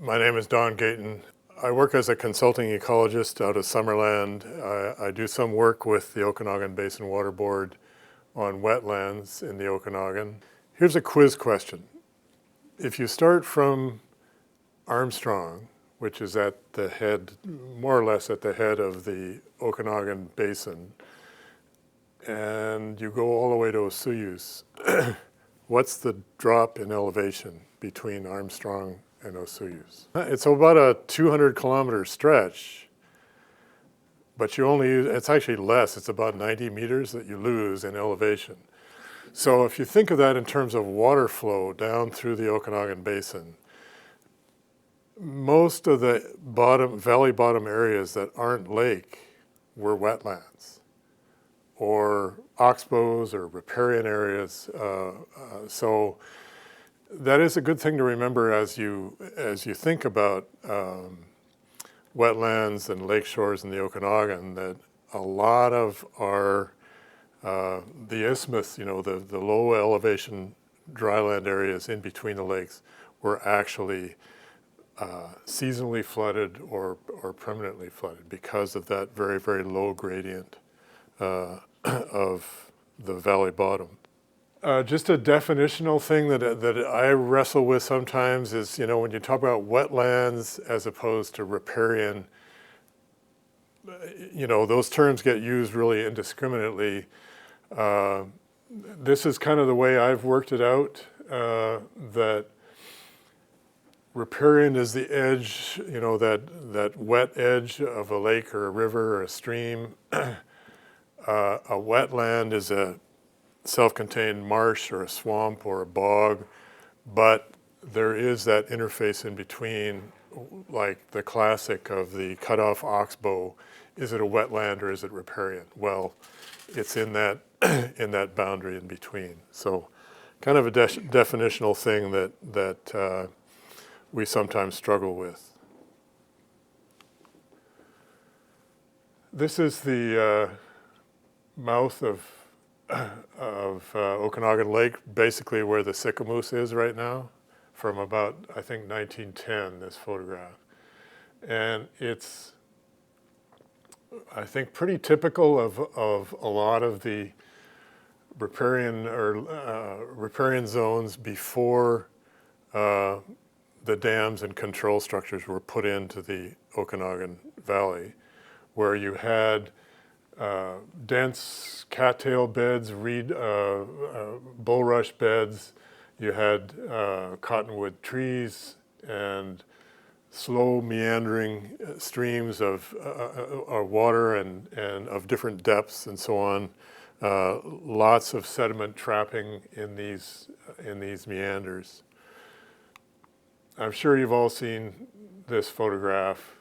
My name is Don Gayton. I work as a consulting ecologist out of Summerland. I do some work with the Okanagan Basin Water Board on wetlands in the Okanagan. Here's a quiz question. If you start from Armstrong, which is at the head, more or less at the head of the Okanagan Basin, and you go all the way to Osoyoos, what's the drop in elevation between Armstrong and Osoyoos? It's about a 200-kilometer stretch, but it's actually less. It's about 90 meters that you lose in elevation. So if you think of that in terms of water flow down through the Okanagan Basin, most of the valley bottom areas that aren't lake were wetlands or oxbows or riparian areas. So that is a good thing to remember as you think about wetlands and lake shores in the Okanagan, that a lot of the isthmus, the low elevation dryland areas in between the lakes were actually seasonally flooded or permanently flooded because of that very, very low gradient of the valley bottom. Just a definitional thing that I wrestle with sometimes is, when you talk about wetlands as opposed to riparian, those terms get used really indiscriminately. This is kind of the way I've worked it out, that riparian is the edge, that wet edge of a lake or a river or a stream. A wetland is a self-contained marsh or a swamp or a bog, but there is that interface in between, like the classic of the cut-off oxbow. Is it a wetland or is it riparian? Well, it's in that in that boundary in between. So, kind of a definitional thing that we sometimes struggle with. This is the mouth of Okanagan Lake, basically where the Sycamoose is right now, from about, I think, 1910, this photograph. And it's, I think, pretty typical of a lot of the riparian zones before the dams and control structures were put into the Okanagan Valley, where you had dense cattail beds, bulrush beds, you had cottonwood trees and slow meandering streams of water and of different depths and so on. Lots of sediment trapping in these meanders. I'm sure you've all seen this photograph.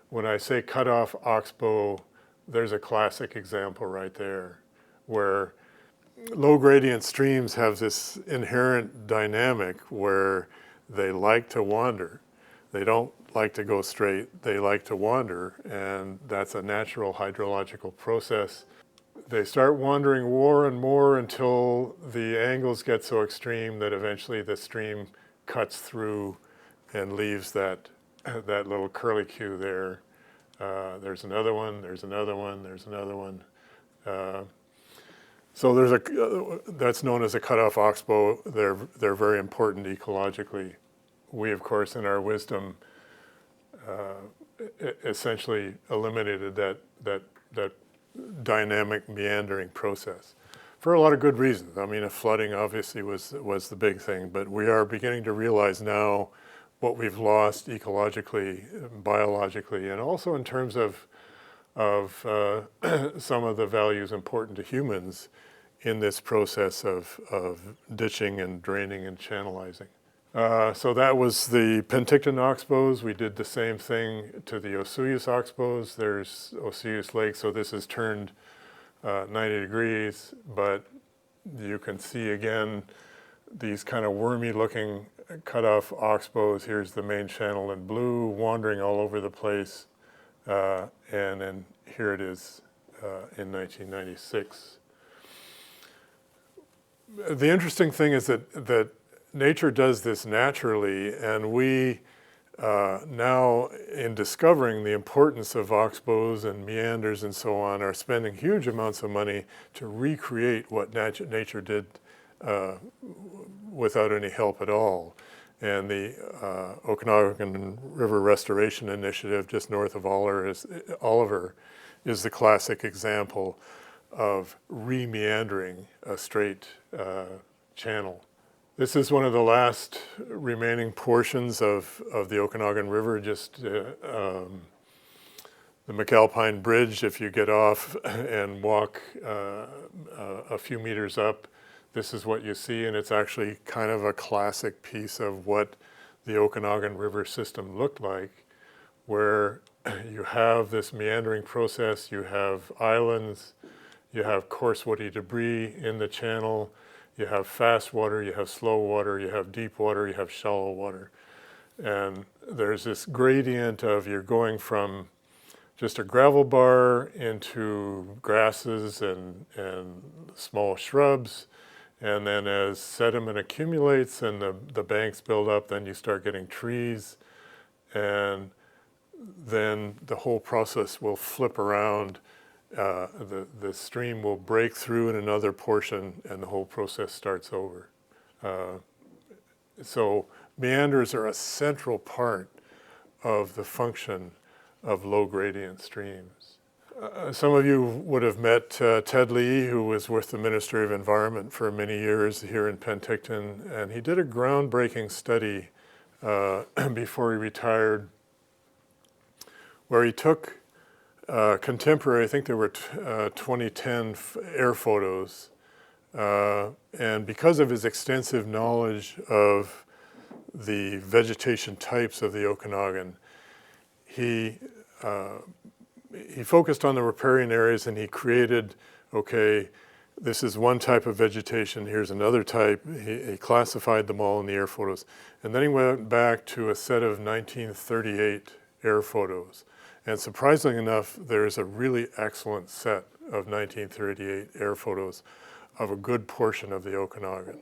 When I say cut-off oxbow, there's a classic example right there, where low gradient streams have this inherent dynamic where they like to wander. They don't like to go straight, they like to wander, and that's a natural hydrological process. They start wandering more and more until the angles get so extreme that eventually the stream cuts through and leaves that little curlicue there. There's another one, there's another one, there's another one. So that's known as a cut-off oxbow. They're very important ecologically. We, of course, in our wisdom, essentially eliminated that dynamic meandering process for a lot of good reasons. I mean, flooding obviously was the big thing, but we are beginning to realize now what we've lost ecologically, biologically, and also in terms of some of the values important to humans in this process of ditching and draining and channelizing. So that was the Penticton oxbows. We did the same thing to the Osoyoos oxbows. There's Osoyoos Lake, so this is turned 90 degrees, but you can see again these kind of wormy looking cut-off oxbows. Here's the main channel in blue, wandering all over the place, and then here it is in 1996. The interesting thing is that nature does this naturally, and we now in discovering the importance of oxbows and meanders and so on, are spending huge amounts of money to recreate what nature did without any help at all. And the Okanagan River Restoration Initiative just north of Oliver is the classic example of re-meandering a straight channel. This is one of the last remaining portions of the Okanagan River, just the McAlpine Bridge. If you get off and walk a few meters up, this is what you see, and it's actually kind of a classic piece of what the Okanagan River system looked like, where you have this meandering process, you have islands, you have coarse woody debris in the channel, you have fast water, you have slow water, you have deep water, you have shallow water. And there's this gradient of you're going from just a gravel bar into grasses and small shrubs. And then as sediment accumulates and the banks build up, then you start getting trees. And then the whole process will flip around. The stream will break through in another portion and the whole process starts over. So meanders are a central part of the function of low gradient streams. Some of you would have met Ted Lee, who was with the Ministry of Environment for many years here in Penticton, and he did a groundbreaking study before he retired, where he took contemporary, I think there were 2010 air photos, and because of his extensive knowledge of the vegetation types of the Okanagan, he focused on the riparian areas and he created, okay, this is one type of vegetation, here's another type. He classified them all in the air photos. And then he went back to a set of 1938 air photos. And surprisingly enough, there's a really excellent set of 1938 air photos of a good portion of the Okanagan.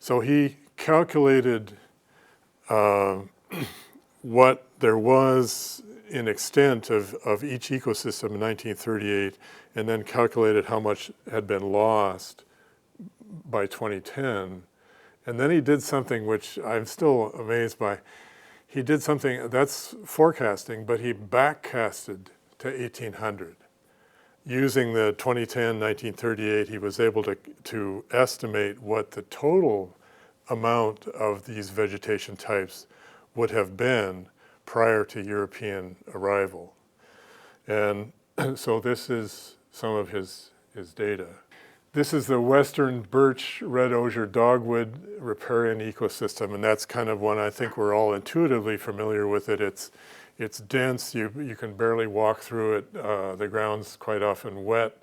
So he calculated what there was in extent of each ecosystem in 1938, and then calculated how much had been lost by 2010. And then he did something which I'm still amazed by. He did something that's forecasting, but he backcasted to 1800. Using the 2010, 1938, he was able to estimate what the total amount of these vegetation types would have been prior to European arrival. And so this is some of his data. This is the western Birch Red-Osier Dogwood riparian ecosystem, and that's kind of one I think we're all intuitively familiar with it. It's dense, you can barely walk through it. The ground's quite often wet,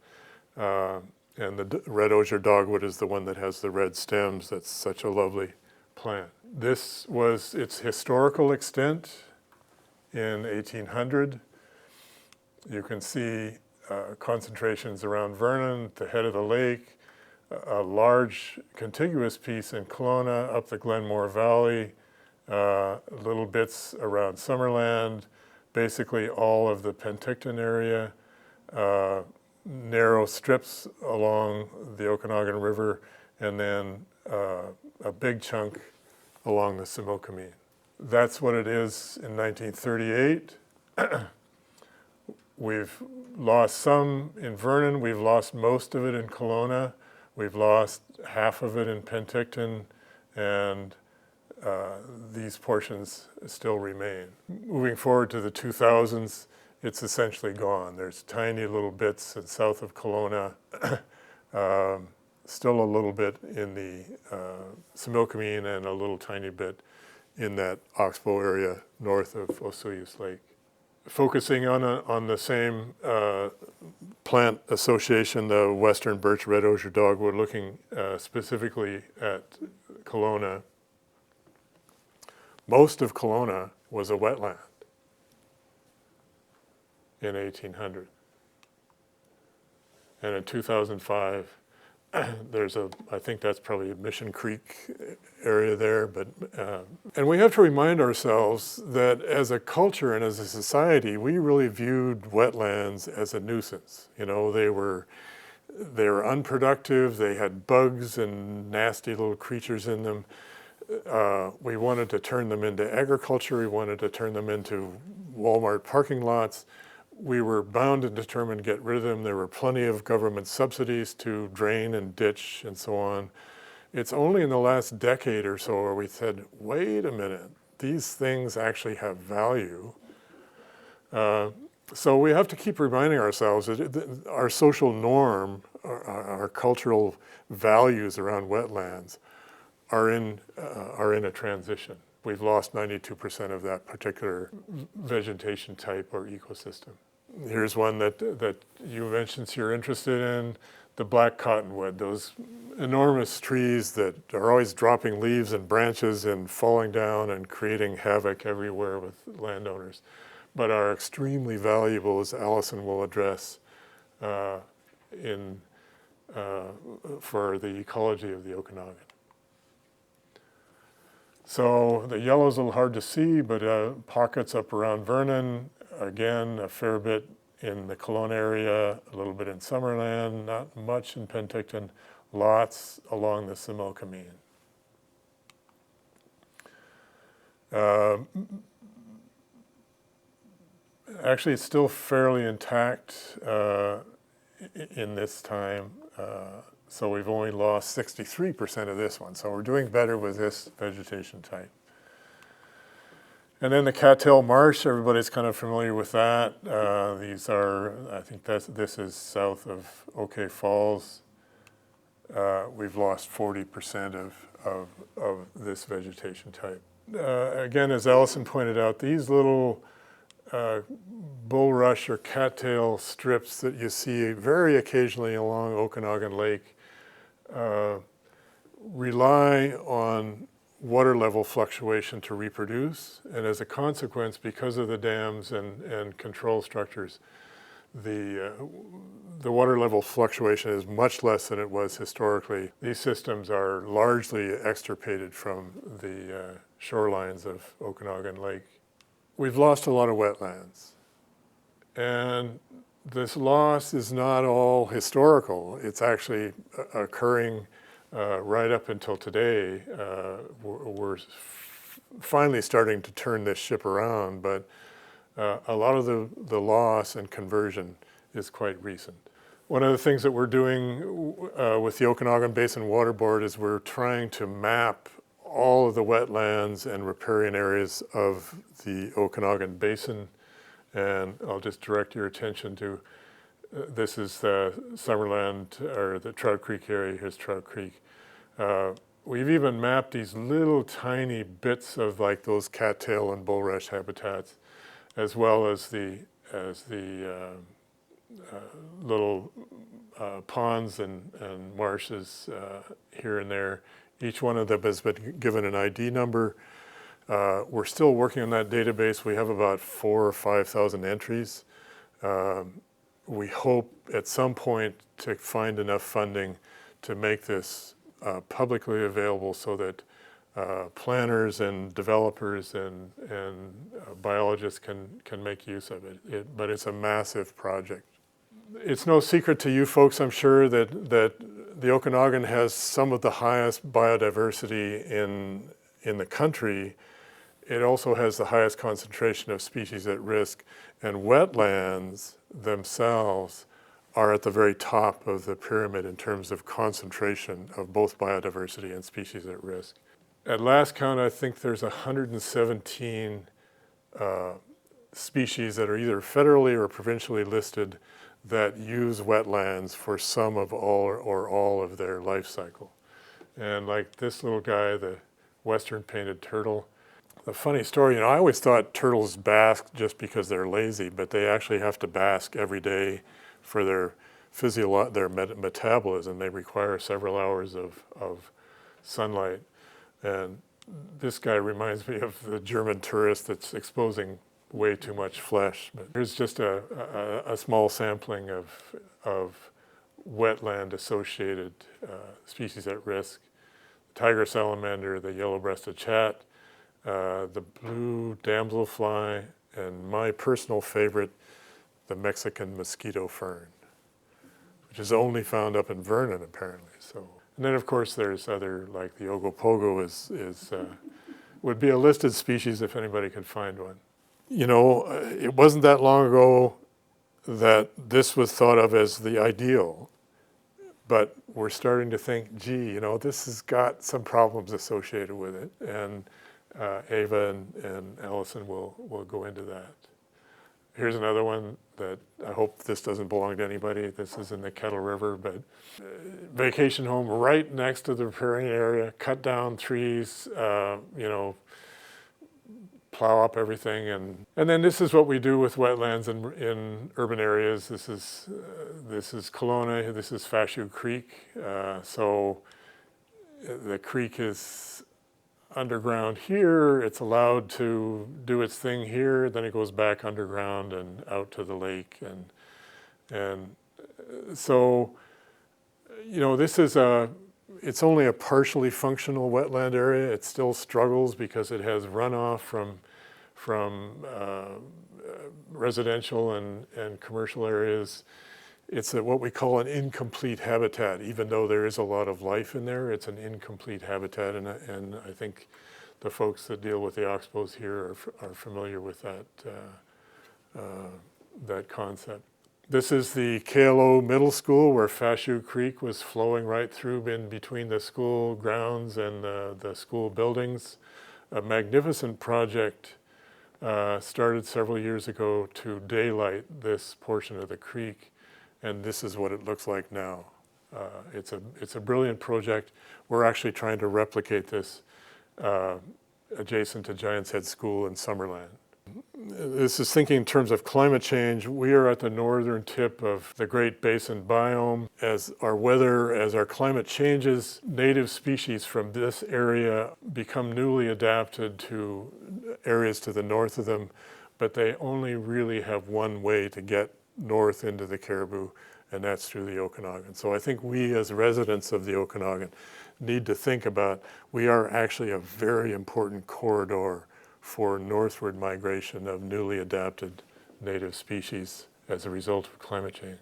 and the Red-Osier Dogwood is the one that has the red stems. That's such a lovely plant. This was its historical extent in 1800. You can see concentrations around Vernon, the head of the lake, a large contiguous piece in Kelowna, up the Glenmore Valley, little bits around Summerland, basically all of the Penticton area, narrow strips along the Okanagan River, and then a big chunk along the Similkameen. That's what it is in 1938. We've lost some in Vernon, we've lost most of it in Kelowna, we've lost half of it in Penticton, and these portions still remain. Moving forward to the 2000s, it's essentially gone. There's tiny little bits south of Kelowna, still a little bit in the Similkameen, and a little tiny bit in that Oxbow area north of Osoyoos Lake. Focusing on the same plant association, the western Birch Red-Osier Dogwood, looking specifically at Kelowna. Most of Kelowna was a wetland in 1800. And in 2005, I think that's probably a Mission Creek area there, but, and we have to remind ourselves that as a culture and as a society, we really viewed wetlands as a nuisance. You know, they were unproductive, they had bugs and nasty little creatures in them. We wanted to turn them into agriculture, we wanted to turn them into Walmart parking lots. We were bound and determined to get rid of them. There were plenty of government subsidies to drain and ditch and so on. It's only in the last decade or so where we said, wait a minute, these things actually have value. So we have to keep reminding ourselves that our social norm, our cultural values around wetlands are in a transition. We've lost 92% of that particular vegetation type or ecosystem. Here's one that you mentioned you're interested in, the black cottonwood, those enormous trees that are always dropping leaves and branches and falling down and creating havoc everywhere with landowners, but are extremely valuable, as Allison will address, for the ecology of the Okanagan. So the yellow's a little hard to see, but pockets up around Vernon, again, a fair bit in the Kelowna area, a little bit in Summerland, not much in Penticton, lots along the Similkameen. Actually, it's still fairly intact in this time. So we've only lost 63% of this one. So we're doing better with this vegetation type. And then the cattail marsh, everybody's kind of familiar with that. These are, I think this is south of OK Falls. We've lost 40% of this vegetation type. Again, as Allison pointed out, these little bulrush or cattail strips that you see very occasionally along Okanagan Lake rely on water level fluctuation to reproduce, and as a consequence, because of the dams and control structures, the water level fluctuation is much less than it was historically. These systems are largely extirpated from the shorelines of Okanagan Lake. We've lost a lot of wetlands, and this loss is not all historical. It's actually occurring right up until today. We're finally starting to turn this ship around, but a lot of the loss and conversion is quite recent. One of the things that we're doing with the Okanagan Basin Water Board is we're trying to map all of the wetlands and riparian areas of the Okanagan Basin. And I'll just direct your attention to, this is the Summerland, or the Trout Creek area. Here's Trout Creek. We've even mapped these little tiny bits of like those cattail and bulrush habitats, as well as the little ponds and marshes here and there. Each one of them has been given an ID number. We're still working on that database. We have about 4,000 or 5,000 entries. We hope at some point to find enough funding to make this publicly available so that planners and developers and biologists can make use of it. But it's a massive project. It's no secret to you folks, I'm sure, that the Okanagan has some of the highest biodiversity in the country. It also has the highest concentration of species at risk, and wetlands themselves are at the very top of the pyramid in terms of concentration of both biodiversity and species at risk. At last count, I think there's 117 species that are either federally or provincially listed that use wetlands for some of all of their life cycle. And like this little guy, the western painted turtle, a funny story, I always thought turtles bask just because they're lazy, but they actually have to bask every day for their metabolism. They require several hours of sunlight. And this guy reminds me of the German tourist that's exposing way too much flesh. But here's just a small sampling of wetland-associated species at risk. Tiger salamander, the yellow-breasted chat, the blue damselfly, and my personal favorite, the Mexican mosquito fern, which is only found up in Vernon apparently. So, and then of course there's other, like the ogopogo would be a listed species if anybody could find one. You know, it wasn't that long ago that this was thought of as the ideal, but we're starting to think, gee, you know, this has got some problems associated with it, and Ava and Allison will go into that. Here's another one that I hope this doesn't belong to anybody. This is in the Kettle River, but vacation home right next to the riparian area, cut down trees, you know, plow up everything. And then this is what we do with wetlands in urban areas. This is Kelowna, this is Fashu Creek. So the creek is underground here, it's allowed to do its thing here, then it goes back underground and out to the lake. And so, you know, this is it's only a partially functional wetland area. It still struggles because it has runoff from residential and commercial areas. It's what we call an incomplete habitat. Even though there is a lot of life in there, it's an incomplete habitat, and I think the folks that deal with the oxbows here are familiar with that concept. This is the KLO Middle School, where Fashu Creek was flowing right through in between the school grounds and the school buildings. A magnificent project started several years ago to daylight this portion of the creek. And this is what it looks like now. It's a brilliant project. We're actually trying to replicate this adjacent to Giants Head School in Summerland. This is thinking in terms of climate change. We are at the northern tip of the Great Basin biome. As our climate changes, native species from this area become newly adapted to areas to the north of them, but they only really have one way to get north into the Caribou, and that's through the Okanagan. So I think we as residents of the Okanagan need to think about, we are actually a very important corridor for northward migration of newly adapted native species as a result of climate change.